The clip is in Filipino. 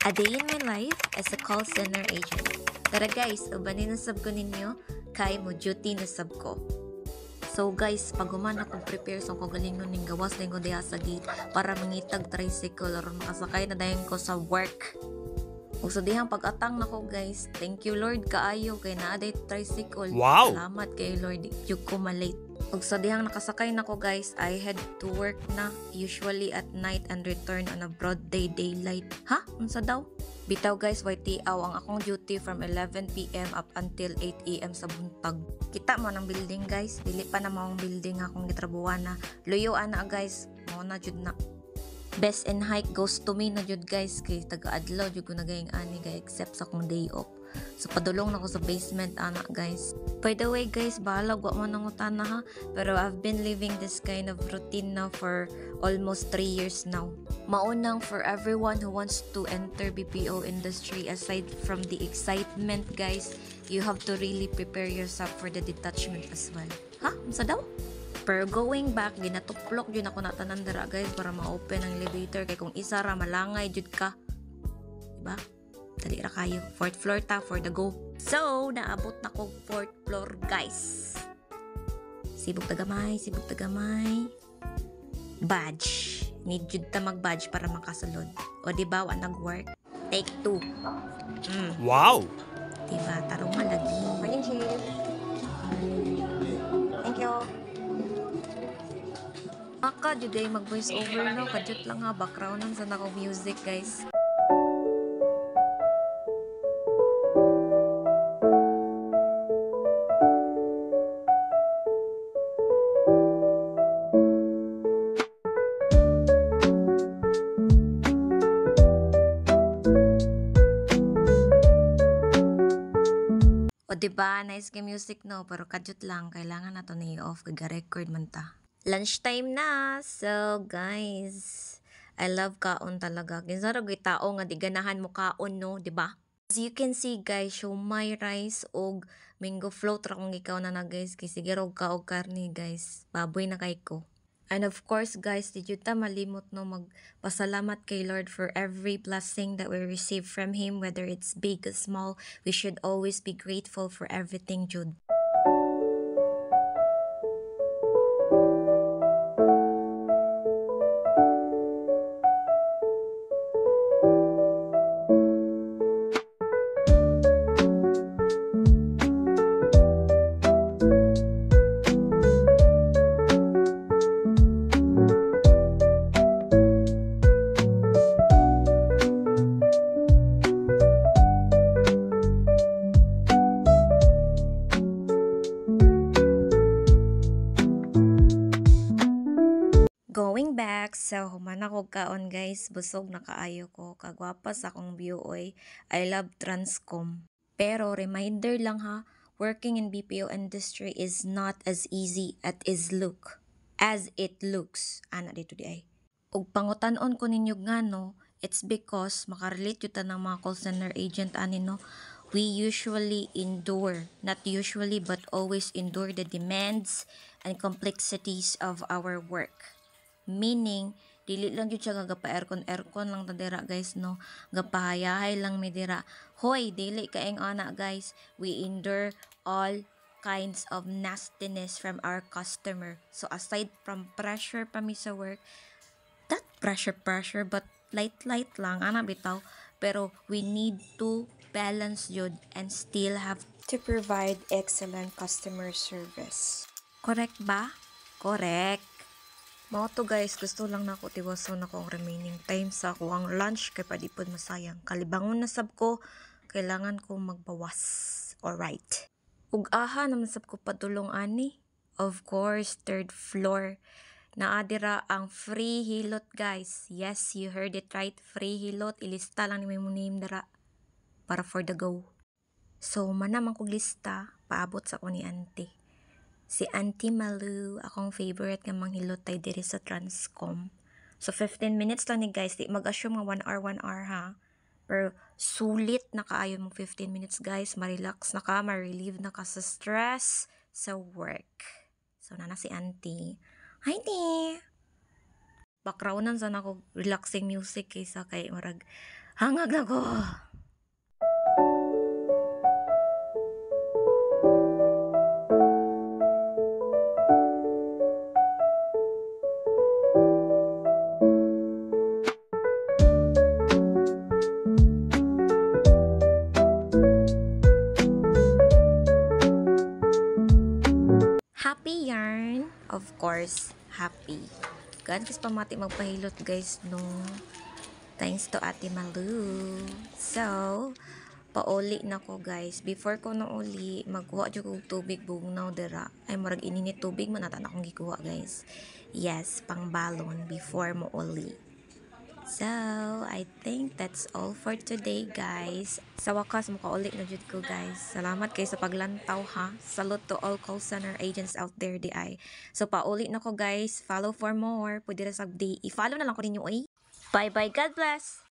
A day in my life as a call center agent. Tara guys, ubanin na sab ko ninyo, kay mo duty na sab ko. So guys, pag human akong prepare sa kagalingon ning gawas na ko diha sa gate para mangitag tricycle aron makasakay na dayon ko sa work. Ug sa dihang pag-atang nako guys, thank you Lord kaayo kay naa day tricycle. Wow! Salamat kay Lord, yung ko malate. Ug sa dihang nakasakay nako guys, I head to work na usually at night and return on a broad daylight. Ha? Unsa daw? Bitaw guys, YTAw ang akong duty from 11 PM up until 8 AM sa buntag. Kita mo ng building guys, dili pa na maong building akong gitrabuhan na. Luyo ana guys, mo na jud na. Best in hike goes to me na jud guys, kay taga-adlaw jud ko nagayang ani guys except sa akong day off. So padulong na ko sa basement ana guys. By the way guys, balag wa man nangutana ha, pero I've been living this kind of routine now for almost 3 years now. Maunang for everyone who wants to enter BPO industry, aside from the excitement guys, you have to really prepare yourself for the detachment as well. Ha? Unsa daw? Pero going back, ginatuklok yun ako natanan dara guys para ma-open ang elevator kay kung isa ra malangay jud ka. Diba? Dali ra kayo. 4th floor ta for the go. So, naabot na ko 4th floor guys. Sibog tagamay, sibog tagamay. Badge. Need jud ta mag-badge para makasulod. O diba, wa nag-work? Take 2. Wow! Diba, tarong malagi. Morning, Chief. Thank you. Aka, juday mag-voice over no. Kadjut lang ha, backgroundan sa nako music guys. O diba, nice game music no, pero kadjut lang, kailangan na to na i-off, kaga-record man ta. Lunchtime na! So guys, I love kaon talaga. Kinsa ra gyud tao nga di ganahan mo kaon no, diba? As you can see guys, siomai rice og mango float ra kung ikaw na guys, kay sige og ka og karne guys. Baboy na kay ko. And of course guys, di jud ta malimot no magpasalamat kay Lord for every blessing that we receive from Him, whether it's big or small. We should always be grateful for everything jud. Going back, so human ako kaon guys, busog na kaayo ko, kagwapa sa akong view oy, I love Transcom. Pero reminder lang ha, working in BPO industry is not as easy as it looks. Ana dito di ay. Ug pangutan-on ko ninyo nga no, it's because makarelate yun ta ng mga call center agent ani no, we usually endure, not usually but always endure the demands and complexities of our work. Meaning, dili lang yun siya gapa-aircon lang tadira guys no, gapahayahay lang mi dira. Hoy, dili kaeng ana guys, we endure all kinds of nastiness from our customer. So aside from pressure pa mi sa work, that pressure but light lang ana bitaw, pero we need to balance yun and still have To provide excellent customer service. correct ba? Correct. Mao to guys, gusto lang na ako tiwason ako ang remaining time sa ako ang lunch kay padipod masayang. Kalibangon na sab ko, kailangan ko magbawas. Alright. Ug aha naman sab ko padulong ani. Of course, 3rd floor. Naadira ang free hilot guys. Yes, you heard it right. Free hilot. Ilista lang ni mo name dara para for the go. So, manamang kong lista, paabot sa ko ni auntie. Si Auntie Malu, akong favorite nga manghilotay diri sa Transcom. So 15 minutes lang ni guys, di mag-assume nga 1 hour ha. Pero sulit na kaayo mo 15 minutes guys, ma-relax na ka, ma-relieve na ka sa stress sa work. So nana si Auntie. Hi Auntie! Backgroundan sana ko relaxing music kaysa kay marag Hangag na ko. Happy yarn? Of course, happy. Gaan kas pamati magpahilot guys no. Thanks to Ate Malu. So, pauli na ko guys. Before ko na uli, magkuha dyan kong tubig bugnaw dira. Ay, marag ininit tubig, manatan akong gikuha guys. Yes, pang balon before mo uli. So, I think that's all for today guys. Sa wakas, makauli na jud ko guys. Salamat kayo sa paglantaw ha. Salute to all call center agents out there di ay. So, pauli na ko guys. Follow for more. Pwede rin sa day. I-follow na lang ko ninyo eh. Bye bye. God bless.